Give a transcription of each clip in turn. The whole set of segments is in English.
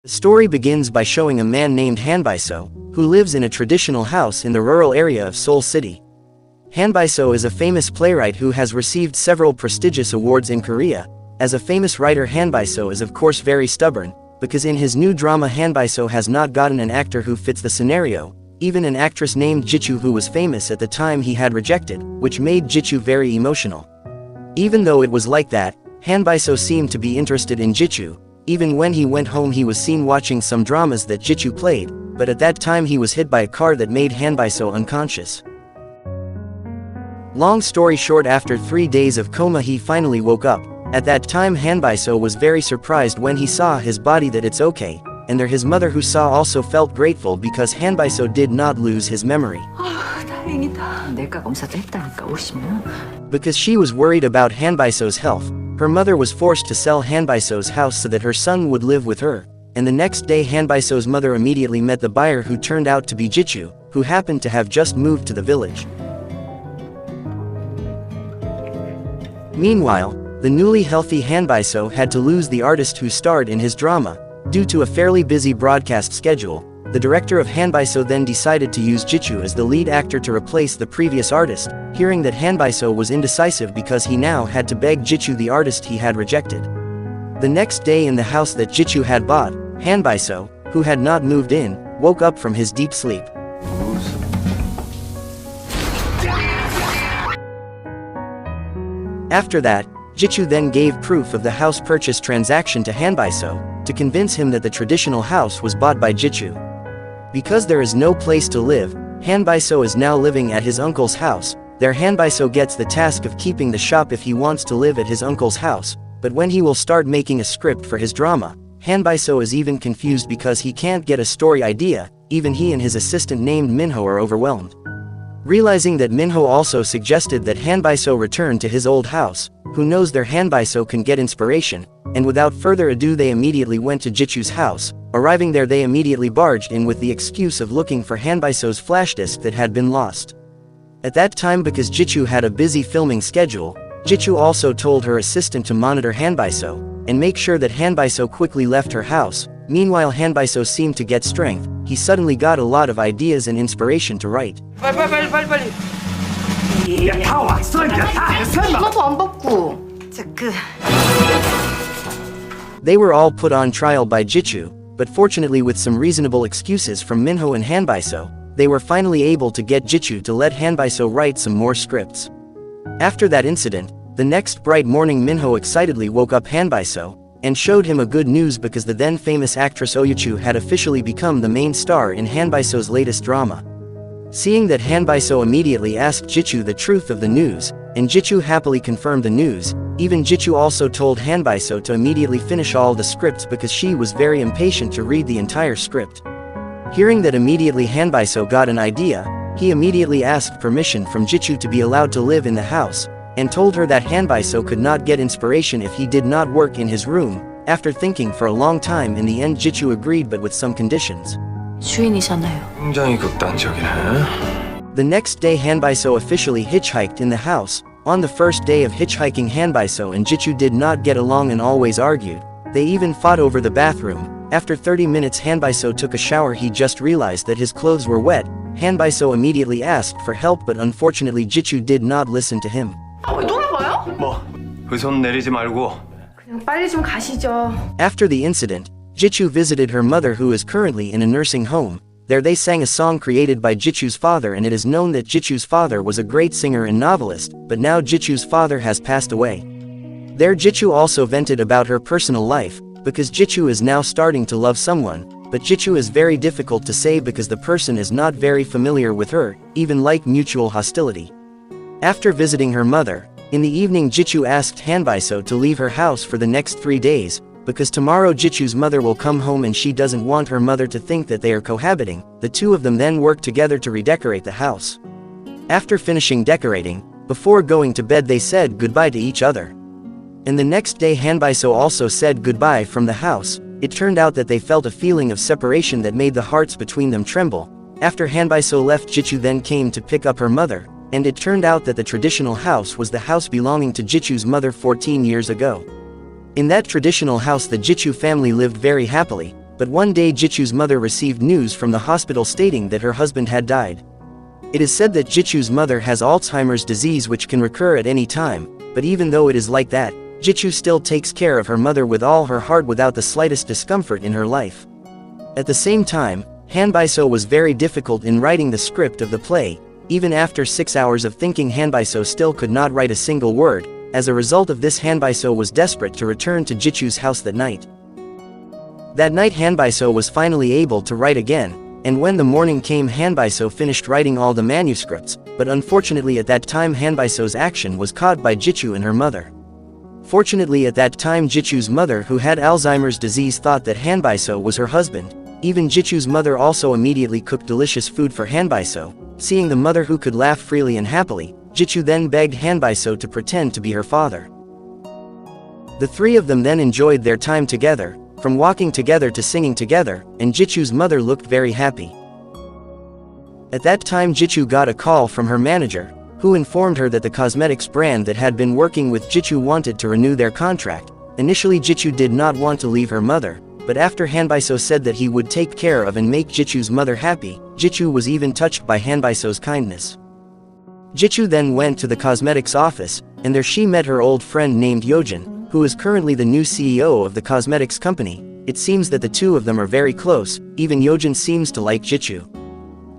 The story begins by showing a man named Hanbaiso, who lives in a traditional house in the rural area of Seoul City. Hanbaiso is a famous playwright who has received several prestigious awards in Korea. As a famous writer, Hanbaiso is of course very stubborn, because in his new drama Hanbaiso has not gotten an actor who fits the scenario, even an actress named Jichu who was famous at the time he had rejected, which made Jichu very emotional. Even though it was like that, Hanbaiso seemed to be interested in Jichu. Even when he went home he was seen watching some dramas that Jichu played, but at that time he was hit by a car that made Hanbaiso unconscious. Long story short, after 3 days of coma he finally woke up. At that time Hanbaiso was very surprised when he saw his body that it's okay, and there his mother who saw also felt grateful because Hanbaiso did not lose his memory. Because she was worried about Hanbaiso's health, her mother was forced to sell Hanbaiso's house so that her son would live with her, and the next day Hanbaiso's mother immediately met the buyer who turned out to be Jichu, who happened to have just moved to the village. Meanwhile, the newly healthy Hanbaiso had to lose the artist who starred in his drama. Due to a fairly busy broadcast schedule, the director of Hanbaiso then decided to use Jichu as the lead actor to replace the previous artist, hearing that Hanbaiso was indecisive because he now had to beg Jichu, the artist he had rejected. The next day in the house that Jichu had bought, Hanbaiso, who had not moved in, woke up from his deep sleep. After that, Jichu then gave proof of the house purchase transaction to Hanbaiso, to convince him that the traditional house was bought by Jichu. Because there is no place to live, Hanbaiso is now living at his uncle's house. There Hanbaiso gets the task of keeping the shop if he wants to live at his uncle's house, but when he will start making a script for his drama, Hanbaiso is even confused because he can't get a story idea. Even he and his assistant named Minho are overwhelmed. Realizing that Minho also suggested that Hanbaiso return to his old house, who knows there Hanbaiso can get inspiration, and without further ado they immediately went to Jichu's house. Arriving there they immediately barged in with the excuse of looking for Hanbaiso's flash disk that had been lost. At that time, because Jichu had a busy filming schedule, Jichu also told her assistant to monitor Hanbaiso, and make sure that Hanbaiso quickly left her house. Meanwhile Hanbaiso seemed to get strength. He suddenly got a lot of ideas and inspiration to write. They were all put on trial by Jichu, but fortunately with some reasonable excuses from Minho and Hanbaiso, they were finally able to get Jichu to let Hanbaiso write some more scripts. After that incident, the next bright morning Minho excitedly woke up Hanbaiso, and showed him a good news because the then famous actress Oyuchu had officially become the main star in Hanbaiso's latest drama. Seeing that, Hanbaiso immediately asked Jichu the truth of the news, and Jichu happily confirmed the news. Even Jichu also told Hanbaiso to immediately finish all the scripts because she was very impatient to read the entire script. Hearing that, immediately Hanbaiso got an idea. He immediately asked permission from Jichu to be allowed to live in the house, and told her that Hanbaiso could not get inspiration if he did not work in his room. After thinking for a long time, in the end Jichu agreed, but with some conditions. 굉장히 극단적이네. The next day Hanbaiso officially hitchhiked in the house. On the first day of hitchhiking, Hanbaiso and Jichu did not get along and always argued. They even fought over the bathroom. After 30 minutes Hanbaiso took a shower. He just realized that his clothes were wet. Hanbaiso immediately asked for help, but unfortunately Jichu did not listen to him. 그 손 내리지 말고. 그냥 빨리 좀 가시죠. After the incident, Jichu visited her mother, who is currently in a nursing home. There they sang a song created by Jichu's father, and it is known that Jichu's father was a great singer and novelist, but now Jichu's father has passed away. There Jichu also vented about her personal life, because Jichu is now starting to love someone, but Jichu is very difficult to say because the person is not very familiar with her, even like mutual hostility. After visiting her mother, in the evening Jichu asked Hanbaiso to leave her house for the next 3 days, because tomorrow Jichu's mother will come home and she doesn't want her mother to think that they are cohabiting. The two of them then work together to redecorate the house. After finishing decorating, before going to bed they said goodbye to each other. And the next day Hanbaiso also said goodbye from the house. It turned out that they felt a feeling of separation that made the hearts between them tremble. After Hanbaiso left, Jichu then came to pick up her mother, and it turned out that the traditional house was the house belonging to Jichu's mother 14 years ago. In that traditional house the Jichu family lived very happily, but one day Jichu's mother received news from the hospital stating that her husband had died. It is said that Jichu's mother has Alzheimer's disease which can recur at any time, but even though it is like that, Jichu still takes care of her mother with all her heart without the slightest discomfort in her life. At the same time, Hanbaiso was very difficult in writing the script of the play. Even after 6 hours of thinking, Hanbaiso still could not write a single word. As a result of this, Hanbaiso was desperate to return to Jichu's house that night. That night Hanbaiso was finally able to write again, and when the morning came Hanbaiso finished writing all the manuscripts, but unfortunately at that time Hanbaiso's action was caught by Jichu and her mother. Fortunately at that time Jichu's mother, who had Alzheimer's disease, thought that Hanbaiso was her husband. Even Jichu's mother also immediately cooked delicious food for Hanbaiso. Seeing the mother who could laugh freely and happily, Jichu then begged Hanbaiso to pretend to be her father. The three of them then enjoyed their time together, from walking together to singing together, and Jichu's mother looked very happy. At that time Jichu got a call from her manager, who informed her that the cosmetics brand that had been working with Jichu wanted to renew their contract. Initially Jichu did not want to leave her mother, but after Hanbaiso said that he would take care of and make Jichu's mother happy, Jichu was even touched by Hanbaiso's kindness. Jichu then went to the cosmetics office, and there she met her old friend named Yojin, who is currently the new CEO of the cosmetics company. It seems that the two of them are very close. Even Yojin seems to like Jichu.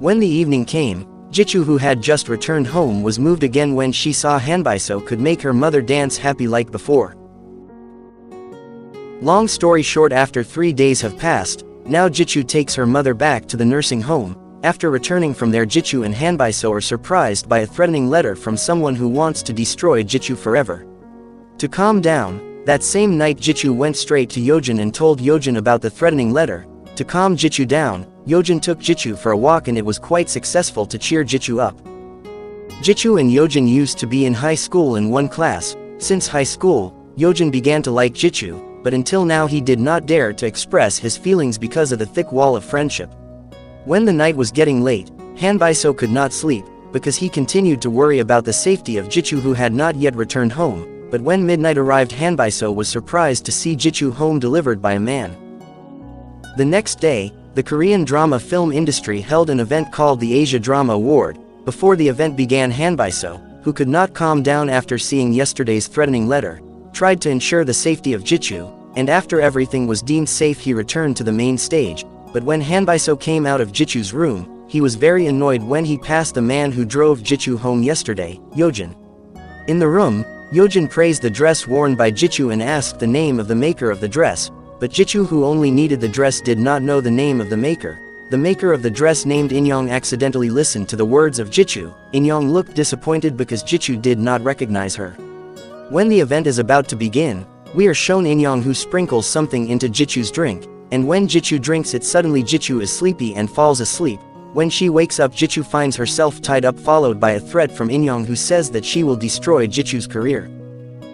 When the evening came, Jichu, who had just returned home, was moved again when she saw Hanbaiso could make her mother dance happy like before. Long story short, after 3 days have passed, now Jichu takes her mother back to the nursing home. After returning from there, Jichu and Hanbaiso are surprised by a threatening letter from someone who wants to destroy Jichu forever. To calm down, that same night Jichu went straight to Yojin and told Yojin about the threatening letter. To calm Jichu down, Yojin took Jichu for a walk, and it was quite successful to cheer Jichu up. Jichu and Yojin used to be in high school in one class. Since high school, Yojin began to like Jichu, but until now he did not dare to express his feelings because of the thick wall of friendship. When the night was getting late, Hanbaiso could not sleep, because he continued to worry about the safety of Jichu, who had not yet returned home. But when midnight arrived, Hanbaiso was surprised to see Jichu home delivered by a man. The next day, the Korean drama film industry held an event called the Asia Drama Award. Before the event began, Hanbaiso, who could not calm down after seeing yesterday's threatening letter, tried to ensure the safety of Jichu, and after everything was deemed safe he returned to the main stage. But when Hanbaiso came out of Jichu's room, he was very annoyed when he passed the man who drove Jichu home yesterday, Yojin. In the room, Yojin praised the dress worn by Jichu and asked the name of the maker of the dress, but Jichu, who only needed the dress, did not know the name of the maker. The maker of the dress, named Inyong, accidentally listened to the words of Jichu. Inyong looked disappointed because Jichu did not recognize her. When the event is about to begin, we are shown Inyong, who sprinkles something into Jichu's drink, and when Jichu drinks it, suddenly Jichu is sleepy and falls asleep. When she wakes up, Jichu finds herself tied up, followed by a threat from Inyong, who says that she will destroy Jichu's career.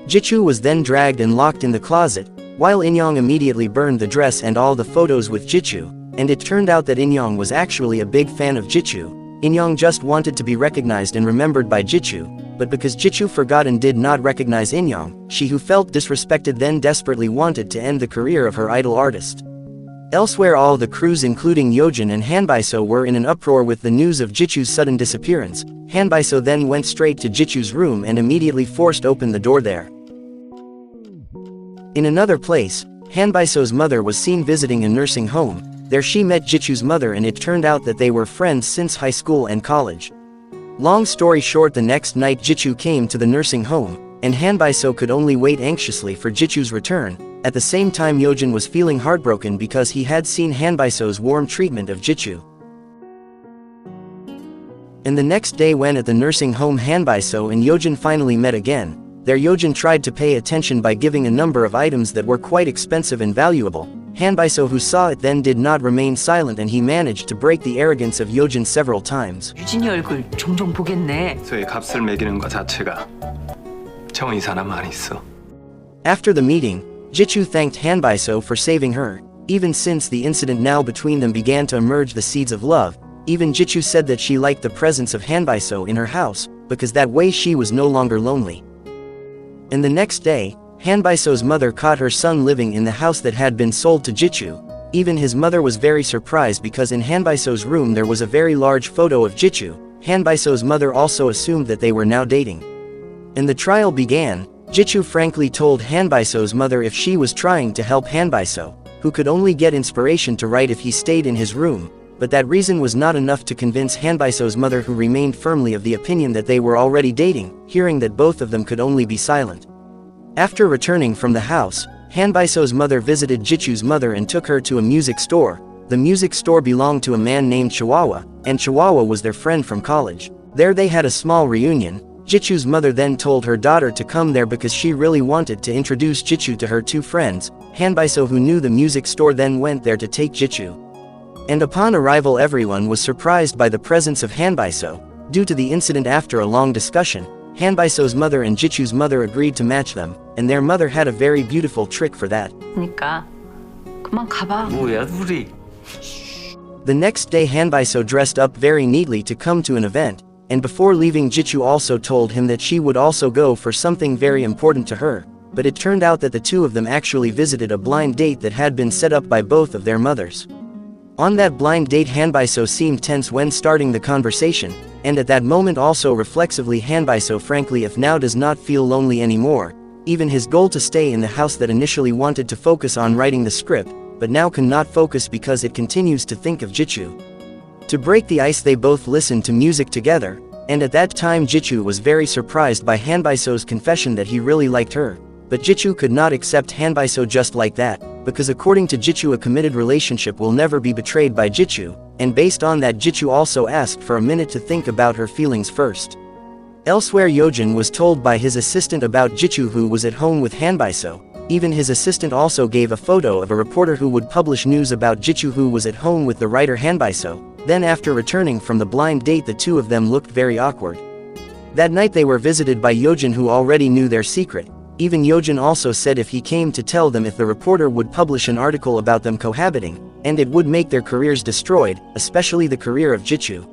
Jichu was then dragged and locked in the closet, while Inyong immediately burned the dress and all the photos with Jichu, and it turned out that Inyong was actually a big fan of Jichu. Inyong just wanted to be recognized and remembered by Jichu, but because Jichu forgot and did not recognize Inyong, she, who felt disrespected, then desperately wanted to end the career of her idol artist. Elsewhere, all the crews, including Yojin and Hanbaiso, were in an uproar with the news of Jichu's sudden disappearance. Hanbaiso then went straight to Jichu's room and immediately forced open the door there. In another place, Hanbaiso's mother was seen visiting a nursing home. There she met Jichu's mother, and it turned out that they were friends since high school and college. Long story short, the next night Jichu came to the nursing home, and Hanbaiso could only wait anxiously for Jichu's return. At the same time, Yojin was feeling heartbroken because he had seen Hanbaiso's warm treatment of Jichu. And the next day, when at the nursing home Hanbaiso and Yojin finally met again, there Yojin tried to pay attention by giving a number of items that were quite expensive and valuable. Hanbaiso, who saw it, then did not remain silent, and he managed to break the arrogance of Yojin several times. 유진이 얼굴 종종 보겠네. 저의 값을 매기는 것 자체가 정이 사람 많이 있어. After the meeting, Jichu thanked Hanbaiso for saving her. Even since the incident, now between them began to emerge the seeds of love. Even Jichu said that she liked the presence of Hanbaiso in her house, because that way she was no longer lonely. And the next day, Hanbaiso's mother caught her son living in the house that had been sold to Jichu. Even his mother was very surprised because in Hanbaiso's room there was a very large photo of Jchu. Hanbaiso's mother also assumed that they were now dating. And the trial began. Jchu frankly told Hanbaiso's mother if she was trying to help Hanbaiso, who could only get inspiration to write if he stayed in his room, but that reason was not enough to convince Hanbaiso's mother, who remained firmly of the opinion that they were already dating, hearing that both of them could only be silent. After returning from the house, Hanbaiso's mother visited Jchu's mother and took her to a music store. The music store belonged to a man named Chihuahua, and Chihuahua was their friend from college. There they had a small reunion. Jchu's mother then told her daughter to come there because she really wanted to introduce Jchu to her two friends. Hanbaiso, who knew the music store, then went there to take Jchu. And upon arrival everyone was surprised by the presence of Hanbaiso. Due to the incident, after a long discussion, Hanbaiso's mother and Jchu's mother agreed to match them, and their mother had a very beautiful trick for that. 그러니까 그만 가봐. 뭐야 둘이? The next day Hanbaiso dressed up very neatly to come to an event, and before leaving Jchu also told him that she would also go for something very important to her, but it turned out that the two of them actually visited a blind date that had been set up by both of their mothers. On that blind date Hanbaiso seemed tense when starting the conversation, and at that moment also reflexively Hanbaiso frankly if now does not feel lonely anymore. Even his goal to stay in the house that initially wanted to focus on writing the script, but now cannot focus because it continues to think of Jchu. To break the ice they both listened to music together, and at that time Jchu was very surprised by Hanbaiso's confession that he really liked her. But Jchu could not accept Hanbaiso just like that, because according to Jchu a committed relationship will never be betrayed by Jchu, and based on that Jchu also asked for a minute to think about her feelings first. Elsewhere Yojin was told by his assistant about Jchu, who was at home with Hanbaiso. Even his assistant also gave a photo of a reporter who would publish news about Jchu, who was at home with the writer Hanbaiso. Then after returning from the blind date the two of them looked very awkward. That night they were visited by Yojin, who already knew their secret. Even Yojin also said if he came to tell them if the reporter would publish an article about them cohabiting, and it would make their careers destroyed, especially the career of Jchu.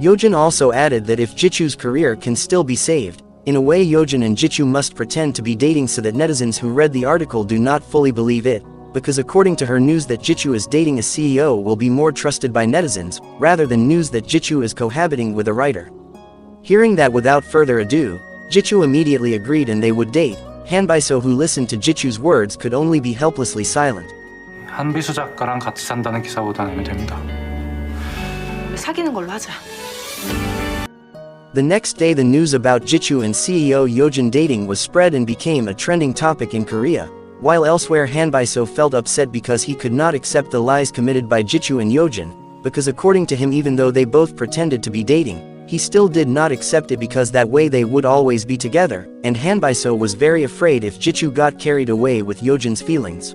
Yojin also added that if Jchu's career can still be saved, in a way Yojin and Jchu must pretend to be dating so that netizens who read the article do not fully believe it, because according to her news that Jchu is dating a CEO will be more trusted by netizens, rather than news that Jchu is cohabiting with a writer. Hearing that, without further ado, Jchu immediately agreed and they would date. Hanbaiso, who listened to Jchu's words, could only be helplessly silent. 한비수 작가랑 같이 산다는 기사보다 내면 됩니다. 사귀는 걸로 하자. The next day the news about Jchu and CEO Yojin dating was spread and became a trending topic in Korea, while elsewhere Hanbaiso felt upset because he could not accept the lies committed by Jchu and Yojin, because according to him even though they both pretended to be dating, he still did not accept it because that way they would always be together, and Hanbaiso was very afraid if Jchu got carried away with Yojin's feelings.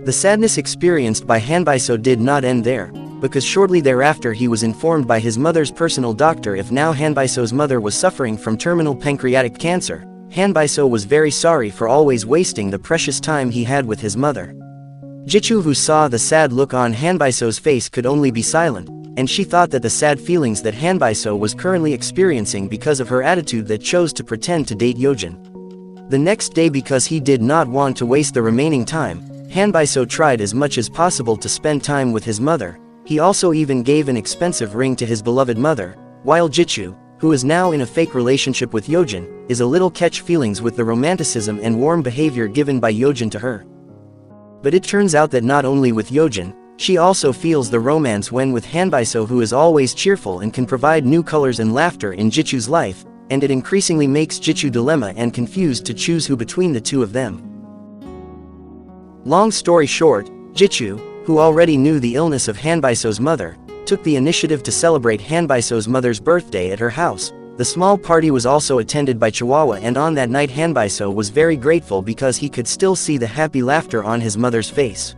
The sadness experienced by Hanbaiso did not end there, because shortly thereafter he was informed by his mother's personal doctor if now Hanbaiso's mother was suffering from terminal pancreatic cancer. Hanbaiso was very sorry for always wasting the precious time he had with his mother. Jchu, who saw the sad look on Hanbaiso's face, could only be silent, and she thought that the sad feelings that Hanbaiso was currently experiencing because of her attitude that chose to pretend to date Yojin. The next day, because he did not want to waste the remaining time, Hanbaiso tried as much as possible to spend time with his mother. He also even gave an expensive ring to his beloved mother, while Jchu, who is now in a fake relationship with Yojin, is a little catch feelings with the romanticism and warm behavior given by Yojin to her. But it turns out that not only with Yojin, she also feels the romance when with Hanbaiso, who is always cheerful and can provide new colors and laughter in Jchu's life, and it increasingly makes Jchu dilemma and confused to choose who between the two of them. Long story short, Jchu, who already knew the illness of Hanbaiso's mother, took the initiative to celebrate Hanbaiso's mother's birthday at her house. The small party was also attended by Chihuahua, and on that night Hanbaiso was very grateful because he could still see the happy laughter on his mother's face.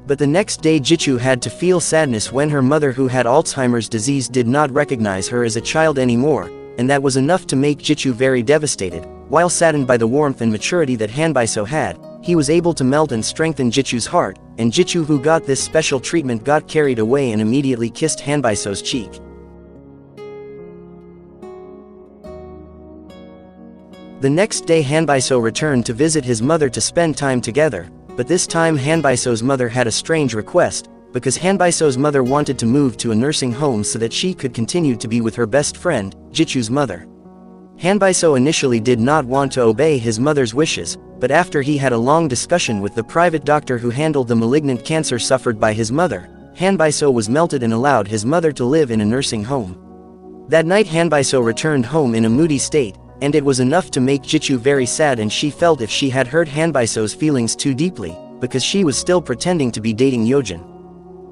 But the next day Jchu had to feel sadness when her mother, who had Alzheimer's disease, did not recognize her as a child anymore, and that was enough to make Jchu very devastated. While saddened by the warmth and maturity that Hanbaiso had, he was able to melt and strengthen Jchu's heart, and Jchu, who got this special treatment, got carried away and immediately kissed Hanbaiso's cheek. The next day Hanbaiso returned to visit his mother to spend time together, but this time Hanbaiso's mother had a strange request, because Hanbaiso's mother wanted to move to a nursing home so that she could continue to be with her best friend, Jichu's mother. Hanbaiso initially did not want to obey his mother's wishes, but after he had a long discussion with the private doctor who handled the malignant cancer suffered by his mother, Hanbaiso was melted and allowed his mother to live in a nursing home. That night Hanbaiso returned home in a moody state, and it was enough to make Jichu very sad, and she felt if she had hurt Hanbaiso's feelings too deeply, because she was still pretending to be dating Yojin.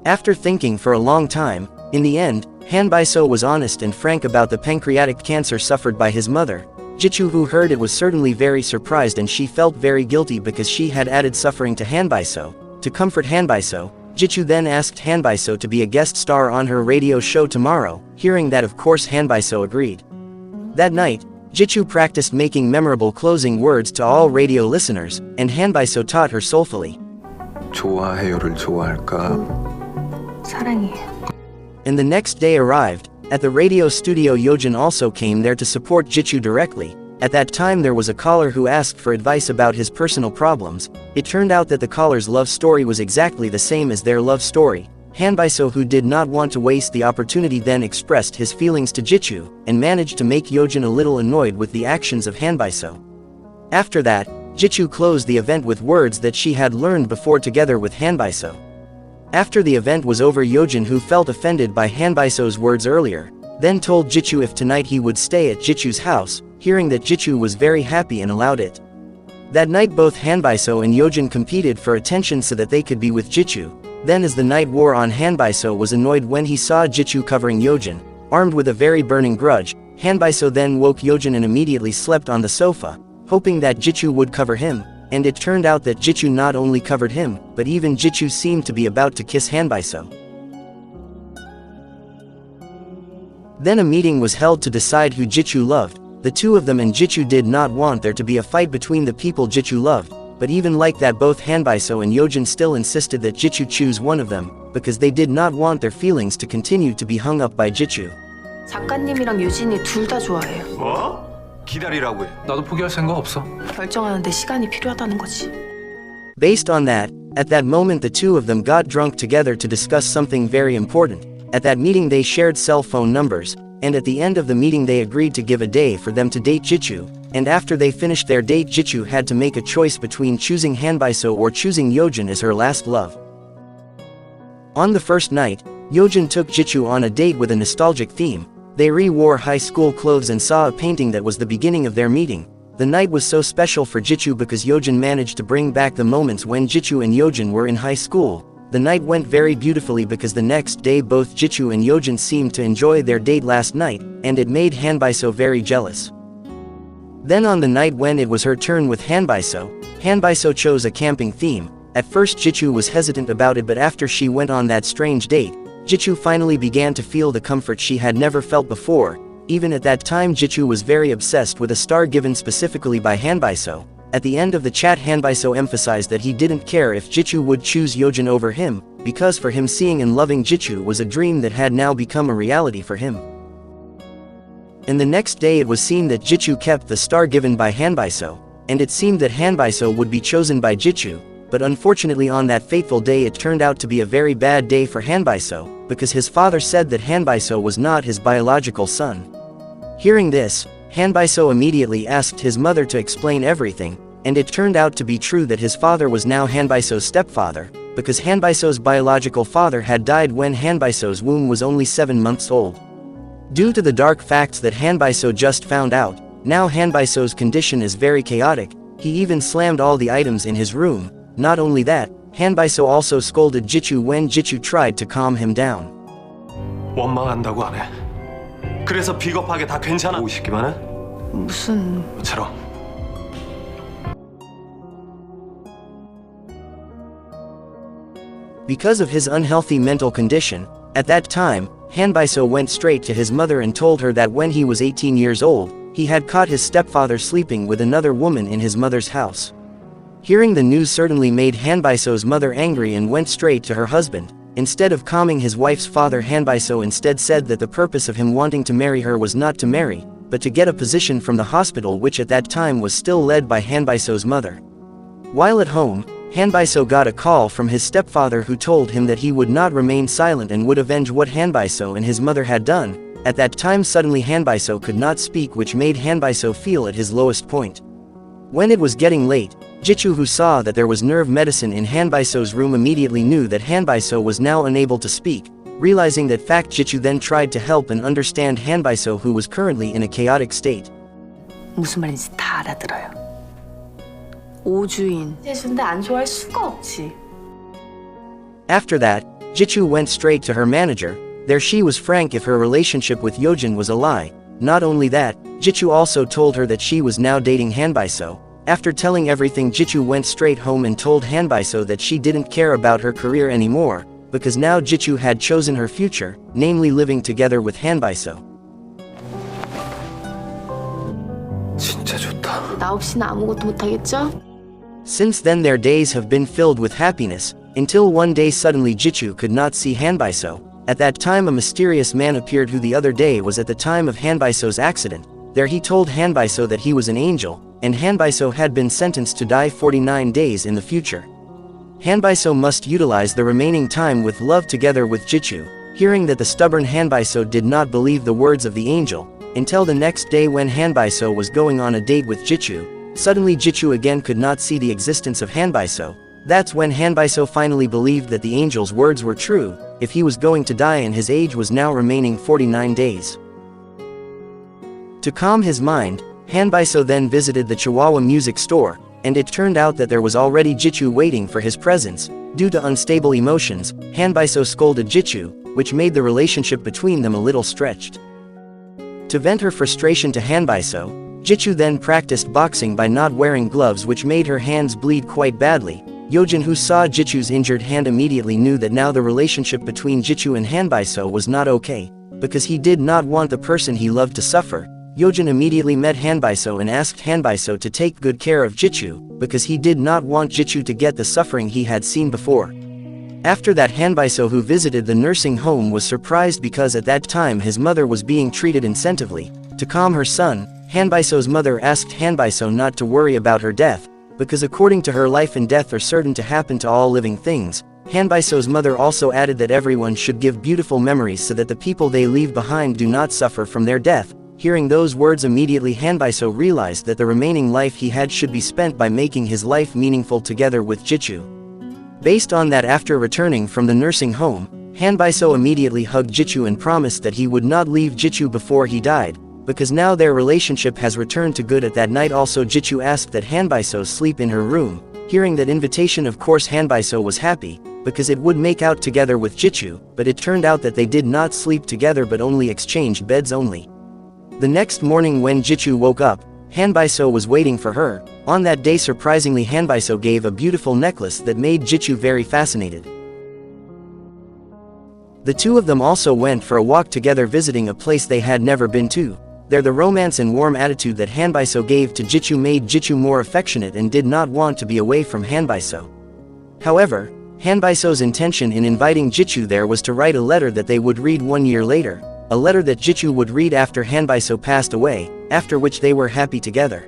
After thinking for a long time, in the end, Hanbaiso was honest and frank about the pancreatic cancer suffered by his mother. Jichu, who heard it, was certainly very surprised, and she felt very guilty because she had added suffering to Hanbaiso. To comfort Hanbaiso, Jichu then asked Hanbaiso to be a guest star on her radio show tomorrow. Hearing that, of course Hanbaiso agreed. That night, Jichu practiced making memorable closing words to all radio listeners, and Hanbaiso taught her soulfully. 좋아해요를 좋아할까? 사랑해. And the next day arrived. At the radio studio, Yojin also came there to support Jichu directly. At that time there was a caller who asked for advice about his personal problems. It turned out that the caller's love story was exactly the same as their love story. Hanbaiso, who did not want to waste the opportunity, then expressed his feelings to Jichu, and managed to make Yojin a little annoyed with the actions of Hanbaiso. After that, Jichu closed the event with words that she had learned before together with Hanbaiso. After the event was over, Yojin, who felt offended by Hanbaiso's words earlier, then told Jichu if tonight he would stay at Jichu's house. Hearing that, Jichu was very happy and allowed it. That night both Hanbaiso and Yojin competed for attention so that they could be with Jichu. Then as the night wore on, Hanbaiso was annoyed when he saw Jichu covering Yojin. Armed with a very burning grudge, Hanbaiso then woke Yojin and immediately slept on the sofa, hoping that Jichu would cover him, and it turned out that Jichu not only covered him, but even Jichu seemed to be about to kiss Hanbaiso. Then a meeting was held to decide who Jichu loved. The two of them and Jichu did not want there to be a fight between the people Jichu loved, but even like that both Hanbaiso and Yojin still insisted that Jichu choose one of them, because they did not want their feelings to continue to be hung up by Jichu. 작가님이랑 유진이 둘 다 좋아해요. 뭐? 기다리라고 해. 나도 포기할 생각 없어. 결정하는데 시간이 필요하다는 거지. Based on that, at that moment the two of them got drunk together to discuss something very important. At that meeting they shared cell phone numbers, and at the end of the meeting they agreed to give a day for them to date Jichu, and after they finished their date Jichu had to make a choice between choosing Hanbaiso or choosing Yojin as her last love. On the first night, Yojin took Jichu on a date with a nostalgic theme. They re-wore high school clothes and saw a painting that was the beginning of their meeting. The night was so special for Jichu because Yojin managed to bring back the moments when Jichu and Yojin were in high school. The night went very beautifully because the next day both Jichu and Yojin seemed to enjoy their date last night, and it made Hanbaiso very jealous. Then on the night when it was her turn with Hanbaiso, Hanbaiso chose a camping theme. At first Jichu was hesitant about it, but after she went on that strange date, Jichu finally began to feel the comfort she had never felt before. Even at that time Jichu was very obsessed with a star given specifically by Hanbaiso. At the end of the chat Hanbaiso emphasized that he didn't care if Jichu would choose Yojin over him, because for him seeing and loving Jichu was a dream that had now become a reality for him. And the next day it was seen that Jichu kept the star given by Hanbaiso, and it seemed that Hanbaiso would be chosen by Jichu, but unfortunately on that fateful day it turned out to be a very bad day for Hanbaiso, because his father said that Hanbaiso was not his biological son. Hearing this, Hanbaiso immediately asked his mother to explain everything, and it turned out to be true that his father was now Hanbaiso's stepfather, because Hanbaiso's biological father had died when Hanbaiso's womb was only 7 months old. Due to the dark facts that Hanbaiso just found out, now Hanbaiso's condition is very chaotic. He even slammed all the items in his room. Not only that, Hanbaiso also scolded Jichu when Jichu tried to calm him down. 원망한다고 안 해. 그래서 비겁하게 다 괜찮아 보고 싶기만 해? 무슨... 처럼. Because of his unhealthy mental condition, at that time, Hanbaiso went straight to his mother and told her that when he was 18 years old, he had caught his stepfather sleeping with another woman in his mother's house. Hearing the news certainly made Hanbaiso's mother angry and went straight to her husband. Instead of calming his wife's father, Hanbaiso instead said that the purpose of him wanting to marry her was not to marry, but to get a position from the hospital, which at that time was still led by Hanbaiso's mother. While at home, Hanbaiso got a call from his stepfather who told him that he would not remain silent and would avenge what Hanbaiso and his mother had done. At that time suddenly Hanbaiso could not speak, which made Hanbaiso feel at his lowest point. When it was getting late, Jchu, who saw that there was nerve medicine in Hanbaiso's room, immediately knew that Hanbaiso was now unable to speak. Realizing that fact, Jchu then tried to help and understand Hanbaiso, who was currently in a chaotic state. 무슨 말인지 다 알아들어요. 오주인. 재수인데 안 좋아할 수가 없지. After that, Jchu went straight to her manager. There she was frank if her relationship with Yojin was a lie. Not only that, Jchu also told her that she was now dating Hanbaiso. After telling everything, Jchu went straight home and told Hanbaiso that she didn't care about her career anymore, because now Jchu had chosen her future, namely living together with Hanbaiso. 진짜 좋다. 나 없이는 아무것도 못하겠죠? Since then their days have been filled with happiness, until one day suddenly Jchu could not see Hanbaiso. At that time a mysterious man appeared who the other day was at the time of Hanbaiso's accident. There he told Hanbaiso that he was an angel, and Hanbaiso had been sentenced to die 49 days in the future. Hanbaiso must utilize the remaining time with love together with Jchu. Hearing that, the stubborn Hanbaiso did not believe the words of the angel, until the next day when Hanbaiso was going on a date with Jchu. Suddenly Jchu again could not see the existence of Hanbaiso. That's when Hanbaiso finally believed that the angel's words were true, if he was going to die and his age was now remaining 49 days. To calm his mind, Hanbaiso then visited the Chihuahua music store, and it turned out that there was already Jchu waiting for his presence. Due to unstable emotions, Hanbaiso scolded Jchu, which made the relationship between them a little stretched. To vent her frustration to Hanbaiso, Jchu then practiced boxing by not wearing gloves, which made her hands bleed quite badly. Yojin, who saw Jchu's injured hand, immediately knew that now the relationship between Jchu and Hanbaiso was not okay, because he did not want the person he loved to suffer. Yojin immediately met Hanbaiso and asked Hanbaiso to take good care of Jchu, because he did not want Jchu to get the suffering he had seen before. After that, Hanbaiso, who visited the nursing home, was surprised because at that time his mother was being treated incentively. To calm her son, Hanbaiso's mother asked Hanbaiso not to worry about her death, because according to her, life and death are certain to happen to all living things. Hanbaiso's mother also added that everyone should give beautiful memories so that the people they leave behind do not suffer from their death. Hearing those words, immediately Hanbaiso realized that the remaining life he had should be spent by making his life meaningful together with Jchu. Based on that, after returning from the nursing home, Hanbaiso immediately hugged Jchu and promised that he would not leave Jchu before he died, because now their relationship has returned to good. At that night also, Jchu asked that Hanbaiso sleep in her room. Hearing that invitation, of course Hanbaiso was happy, because it would make out together with Jchu, but it turned out that they did not sleep together but only exchanged beds only. The next morning when Jchu woke up, Hanbaiso was waiting for her. On that day, surprisingly, Hanbaiso gave a beautiful necklace that made Jchu very fascinated. The two of them also went for a walk together, visiting a place they had never been to. There the romance and warm attitude that Hanbaiso gave to Jchu made Jchu more affectionate and did not want to be away from Hanbaiso. However, Hanbaiso's intention in inviting Jchu there was to write a letter that they would read 1 year later, a letter that Jchu would read after Hanbaiso passed away, after which they were happy together.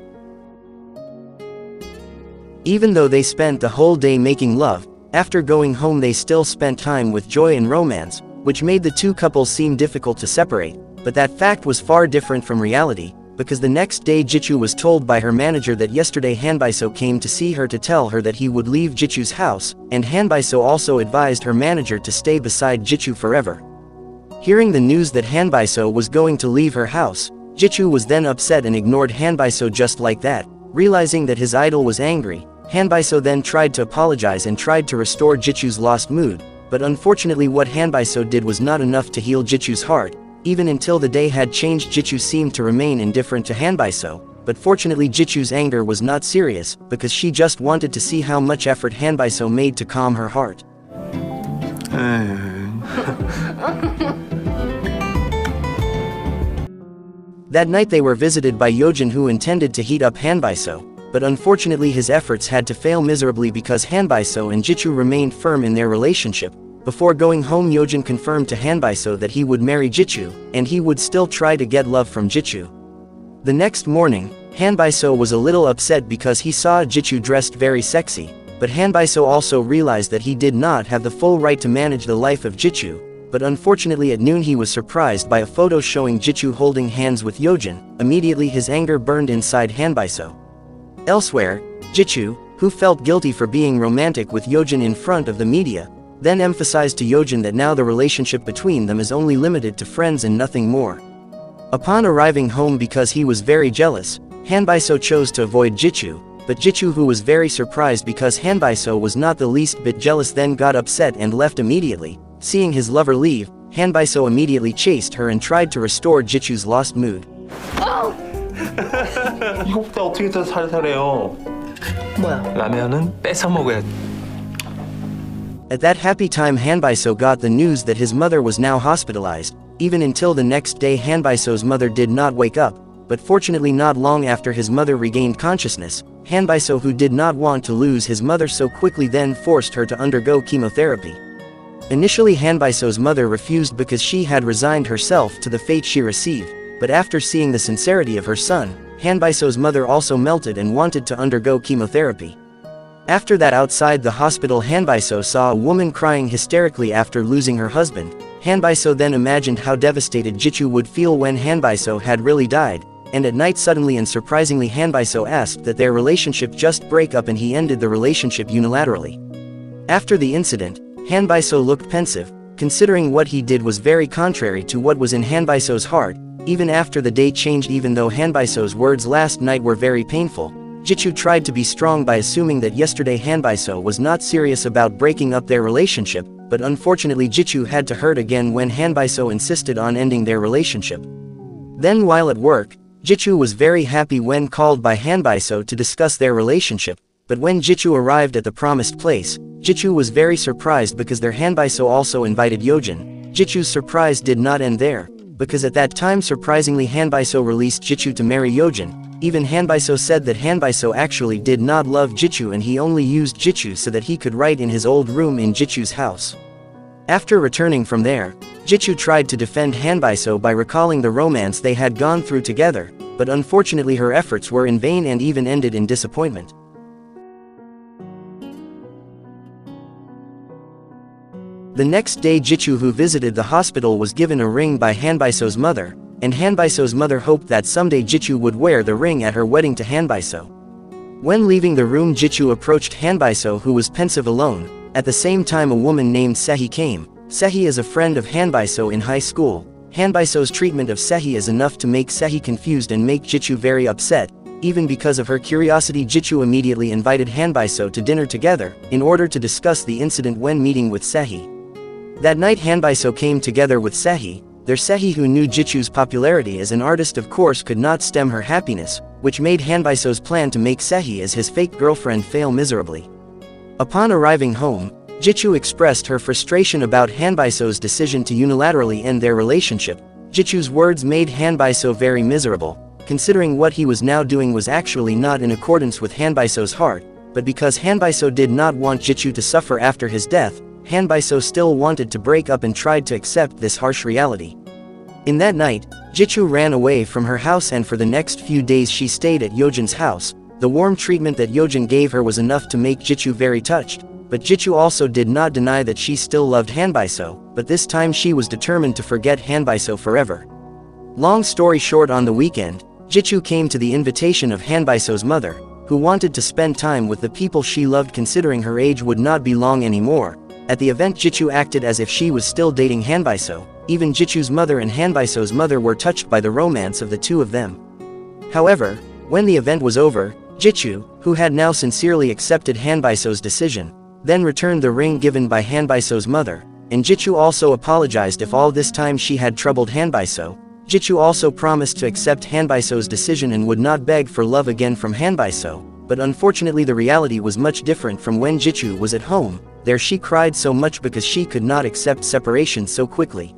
Even though they spent the whole day making love, after going home they still spent time with joy and romance, which made the two couples seem difficult to separate, but that fact was far different from reality, because the next day Jchu was told by her manager that yesterday Hanbaiso came to see her to tell her that he would leave Jchu's house, and Hanbaiso also advised her manager to stay beside Jchu forever. Hearing the news that Hanbaiso was going to leave her house, Jchu was then upset and ignored Hanbaiso just like that. Realizing that his idol was angry, Hanbaiso then tried to apologize and tried to restore Jchu's lost mood, but unfortunately what Hanbaiso did was not enough to heal Jchu's heart. Even until the day had changed, Jchu seemed to remain indifferent to Hanbaiso, but fortunately Jchu's anger was not serious, because she just wanted to see how much effort Hanbaiso made to calm her heart. That night they were visited by Yojin, who intended to heat up Hanbaiso, but unfortunately his efforts had to fail miserably because Hanbaiso and Jchu remained firm in their relationship. Before going home, Yojin confirmed to Hanbaiso that he would marry Jchu, and he would still try to get love from Jchu. The next morning, Hanbaiso was a little upset because he saw Jchu dressed very sexy. but Hanbaiso also realized that he did not have the full right to manage the life of Jchu, but unfortunately at noon he was surprised by a photo showing Jchu holding hands with Yojin. Immediately his anger burned inside Hanbaiso. Elsewhere, Jchu, who felt guilty for being romantic with Yojin in front of the media, then emphasized to Yojin that now the relationship between them is only limited to friends and nothing more. Upon arriving home, because he was very jealous, Hanbaiso chose to avoid Jchu, but Jchu, who was very surprised because Hanbaiso was not the least bit jealous, then got upset and left immediately. Seeing his lover leave, Hanbaiso immediately chased her and tried to restore Jchu's lost mood. 이거보다 어떻게 더 살살해요? 뭐야? 라면은 뺏어 먹어야. At that happy time, Hanbaiso got the news that his mother was now hospitalized. Even until the next day, Hanbaiso's mother did not wake up, but fortunately not long after his mother regained consciousness, Hanbaiso, who did not want to lose his mother so quickly, then forced her to undergo chemotherapy. Initially Hanbaiso's mother refused because she had resigned herself to the fate she received, but after seeing the sincerity of her son, Hanbaiso's mother also melted and wanted to undergo chemotherapy. After that, outside the hospital, Hanbaiso saw a woman crying hysterically after losing her husband. Hanbaiso then imagined how devastated Jchu would feel when Hanbaiso had really died, and at night suddenly and surprisingly Hanbaiso asked that their relationship just break up, and he ended the relationship unilaterally. After the incident, Hanbaiso looked pensive, considering what he did was very contrary to what was in Hanbaiso's heart. Even after the day changed, even though Hanbaiso's words last night were very painful, Jchu tried to be strong by assuming that yesterday Hanbaiso was not serious about breaking up their relationship, but unfortunately Jchu had to hurt again when Hanbaiso insisted on ending their relationship. Then while at work, Jchu was very happy when called by Hanbaiso to discuss their relationship, but when Jchu arrived at the promised place, Jchu was very surprised because their Hanbaiso also invited Yojin. Jchu's surprise did not end there, because at that time surprisingly Hanbaiso released Jchu to marry Yojin. Even Hanbaiso said that Hanbaiso actually did not love Jchu and he only used Jchu so that he could write in his old room in Jchu's house. After returning from there, Jchu tried to defend Hanbaiso by recalling the romance they had gone through together, but unfortunately her efforts were in vain and even ended in disappointment. The next day Jchu, who visited the hospital, was given a ring by Hanbaiso's mother, and Hanbaiso's mother hoped that someday Jchu would wear the ring at her wedding to Hanbaiso. When leaving the room, Jchu approached Hanbaiso, who was pensive alone. At the same time, a woman named Sehi came. Sehi is a friend of Hanbaiso in high school. Hanbaiso's treatment of Sehi is enough to make Sehi confused and make Jchu very upset. Even because of her curiosity, Jchu immediately invited Hanbaiso to dinner together, in order to discuss the incident when meeting with Sehi. That night Hanbaiso came together with Sehi. Their Sehi, who knew Jchu's popularity as an artist, of course could not stem her happiness, which made Hanbaiso's plan to make Sehi as his fake girlfriend fail miserably. Upon arriving home, Jchu expressed her frustration about Hanbaiso's decision to unilaterally end their relationship. Jchu's words made Hanbaiso very miserable, considering what he was now doing was actually not in accordance with Hanbaiso's heart, but because Hanbaiso did not want Jchu to suffer after his death, Hanbaiso still wanted to break up and tried to accept this harsh reality. In that night, Jchu ran away from her house, and for the next few days she stayed at Yojin's house. The warm treatment that Yojin gave her was enough to make Jchu very touched, but Jchu also did not deny that she still loved Hanbaiso, but this time she was determined to forget Hanbaiso forever. Long story short, on the weekend, Jchu came to the invitation of Hanbaiso's mother, who wanted to spend time with the people she loved, considering her age would not be long anymore. At the event, Jchu acted as if she was still dating Hanbaiso. Even Jchu's mother and Hanbaiso's mother were touched by the romance of the two of them. However, when the event was over, Jchu, who had now sincerely accepted Hanbaiso's decision, then returned the ring given by Hanbaiso's mother, and Jchu also apologized if all this time she had troubled Hanbaiso. Jchu also promised to accept Hanbaiso's decision and would not beg for love again from Hanbaiso, but unfortunately the reality was much different from when Jchu was at home. There she cried so much because she could not accept separation so quickly.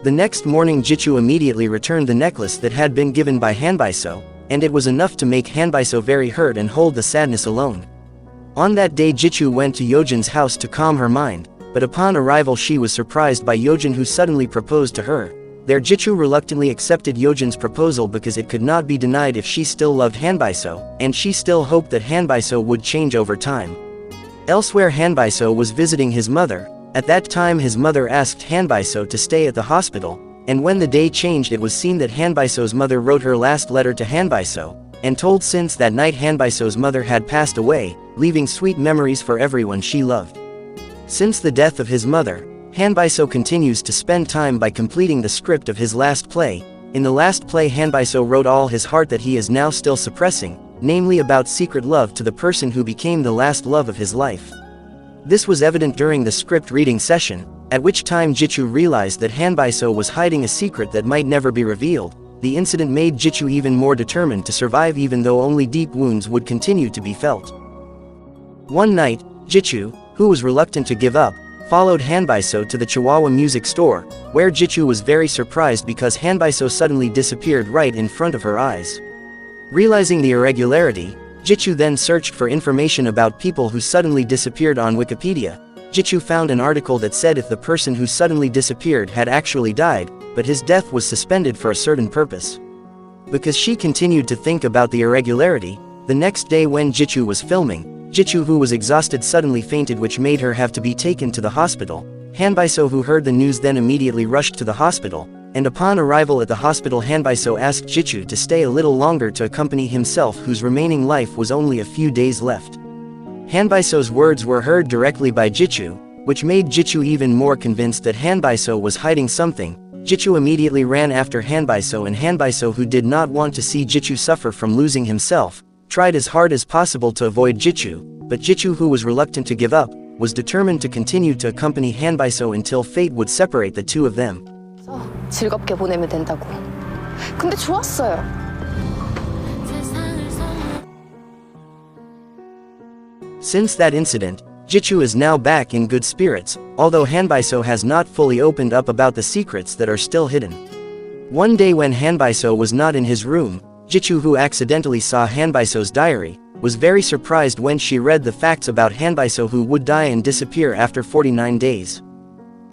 The next morning Jchu immediately returned the necklace that had been given by Hanbaiso, and it was enough to make Hanbaiso very hurt and hold the sadness alone. On that day Jchu went to Yojin's house to calm her mind, but upon arrival she was surprised by Yojin, who suddenly proposed to her. There Jchu reluctantly accepted Yojin's proposal because it could not be denied if she still loved Hanbaiso, and she still hoped that Hanbaiso would change over time. Elsewhere Hanbaiso was visiting his mother. At that time his mother asked Hanbaiso to stay at the hospital, and when the day changed it was seen that Hanbaiso's mother wrote her last letter to Hanbaiso, and told since that night Hanbaiso's mother had passed away, leaving sweet memories for everyone she loved. Since the death of his mother, Hanbaiso continues to spend time by completing the script of his last play. In the last play Hanbaiso wrote all his heart that he is now still suppressing, namely about secret love to the person who became the last love of his life. This was evident during the script reading session, at which time Jchu realized that Hanbaiso was hiding a secret that might never be revealed. The incident made Jchu even more determined to survive even though only deep wounds would continue to be felt. One night, Jchu, who was reluctant to give up, followed Hanbaiso to the Chihuahua music store, where Jchu was very surprised because Hanbaiso suddenly disappeared right in front of her eyes. Realizing the irregularity, Jchu then searched for information about people who suddenly disappeared on Wikipedia. Jchu found an article that said if the person who suddenly disappeared had actually died, but his death was suspended for a certain purpose. Because she continued to think about the irregularity, the next day when Jchu was filming, Jchu, who was exhausted, suddenly fainted, which made her have to be taken to the hospital. Hanbaiso, who heard the news, then immediately rushed to the hospital, and upon arrival at the hospital Hanbaiso asked Jchu to stay a little longer to accompany himself, whose remaining life was only a few days left. Hanbaiso's words were heard directly by Jchu, which made Jchu even more convinced that Hanbaiso was hiding something. Jchu immediately ran after Hanbaiso, and Hanbaiso, who did not want to see Jchu suffer from losing himself, tried as hard as possible to avoid Jchu, but Jchu, who was reluctant to give up, was determined to continue to accompany Hanbaiso until fate would separate the two of them. 즐겁게 보내면 된다고. 근데 좋았어요. Since that incident, Jchu is now back in good spirits, although Hanbaiso has not fully opened up about the secrets that are still hidden. One day when Hanbaiso was not in his room, Jchu, who accidentally saw Hanbaiso's diary, was very surprised when she read the facts about Hanbaiso, who would die and disappear after 49 days.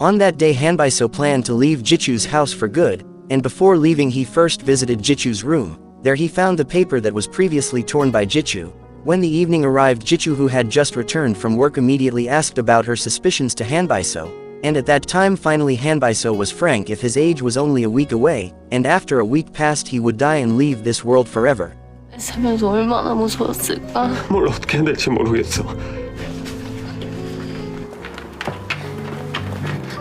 On that day Hanbaiso planned to leave Jchu's house for good, and before leaving he first visited Jchu's room. There he found the paper that was previously torn by Jchu. When the evening arrived, Jchu, who had just returned from work, immediately asked about her suspicions to Hanbaiso, and at that time finally Hanbaiso was frank if his age was only a week away, and after a week passed he would die and leave this world forever. 살면서 얼마나 무서웠을까? 뭘 어떻게 해야 될지 모르겠어.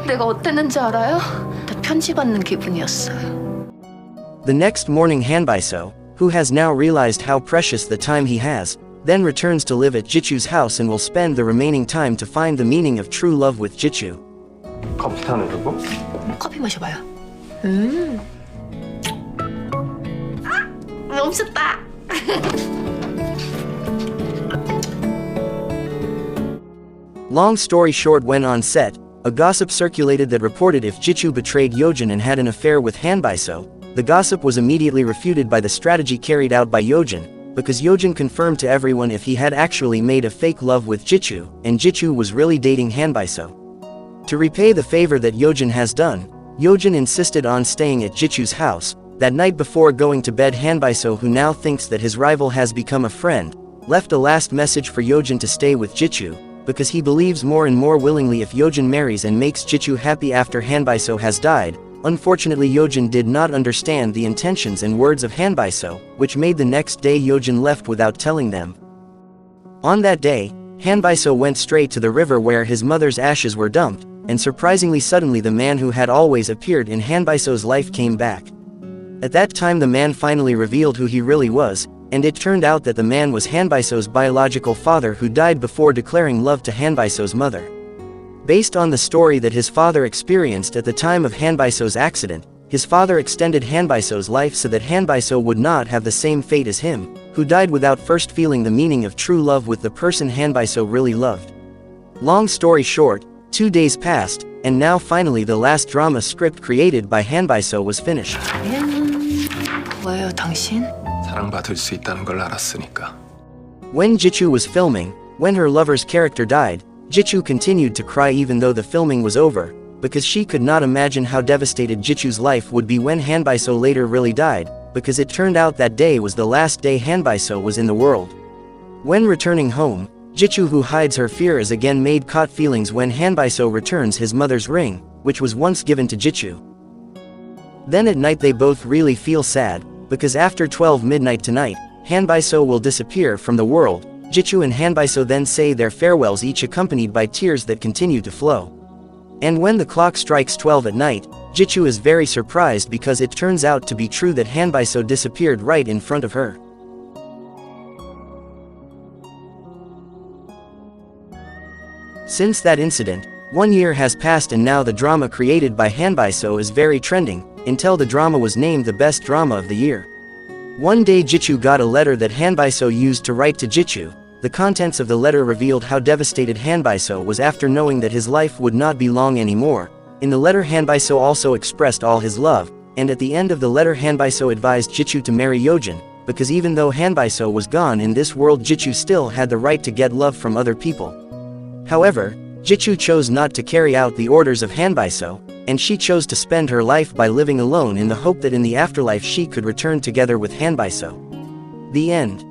내가 어땠는지 알아요? 나 편지 받는 기분이었어요. The next morning Hanbaiso, who has now realized how precious the time he has, then returns to live at Jchu's house and will spend the remaining time to find the meaning of true love with Jchu. 커피 타는 거고? 커피 마셔봐요. 너무 좋다. Long story short, when on set, a gossip circulated that reported if Jchu betrayed Yojin and had an affair with Hanbaiso. The gossip was immediately refuted by the strategy carried out by Yojin, because Yojin confirmed to everyone if he had actually made a fake love with Jchu, and Jchu was really dating Hanbaiso. To repay the favor that Yojin has done, Yojin insisted on staying at Jchu's house. That night before going to bed, Hanbaiso, who now thinks that his rival has become a friend, left a last message for Yojin to stay with Jchu, because he believes more and more willingly if Yojin marries and makes Jchu happy after Hanbaiso has died. Unfortunately, Yojin did not understand the intentions and words of Hanbaiso, which made the next day Yojin left without telling them. On that day, Hanbaiso went straight to the river where his mother's ashes were dumped, and surprisingly suddenly the man who had always appeared in Hanbaiso's life came back. At that time the man finally revealed who he really was, and it turned out that the man was Hanbaiso's biological father, who died before declaring love to Hanbaiso's mother. Based on the story that his father experienced at the time of Hanbaiso's accident, his father extended Hanbaiso's life so that Hanbaiso would not have the same fate as him, who died without first feeling the meaning of true love with the person Hanbaiso really loved. Long story short, 2 days passed, and now finally the last drama script created by Hanbaiso was finished. 뭐예요, 당신? 사랑받을 수 있다는 걸 알았으니까. When Jchu was filming, when her lover's character died, Jchu continued to cry even though the filming was over. because she could not imagine how devastated Jichu's life would be when Hanbaiso later really died, because it turned out that day was the last day Hanbaiso was in the world. When returning home, Jichu, who hides her fear, is again made caught feelings when Hanbaiso returns his mother's ring, which was once given to Jichu. Then at night they both really feel sad, because after 12 midnight tonight, Hanbaiso will disappear from the world. Jichu and Hanbaiso then say their farewells, each accompanied by tears that continue to flow. And when the clock strikes 12 at night, Jichu is very surprised because it turns out to be true that Hanbaiso disappeared right in front of her. Since that incident, 1 year has passed and now the drama created by Hanbaiso is very trending, until the drama was named the best drama of the year. One day Jichu got a letter that Hanbaiso used to write to Jichu. The contents of the letter revealed how devastated Hanbaiso was after knowing that his life would not be long anymore. In the letter Hanbaiso also expressed all his love, and at the end of the letter Hanbaiso advised Jichu to marry Yojin, because even though Hanbaiso was gone in this world, Jichu still had the right to get love from other people. However, Jichu chose not to carry out the orders of Hanbaiso, and she chose to spend her life by living alone in the hope that in the afterlife she could return together with Hanbaiso. The end.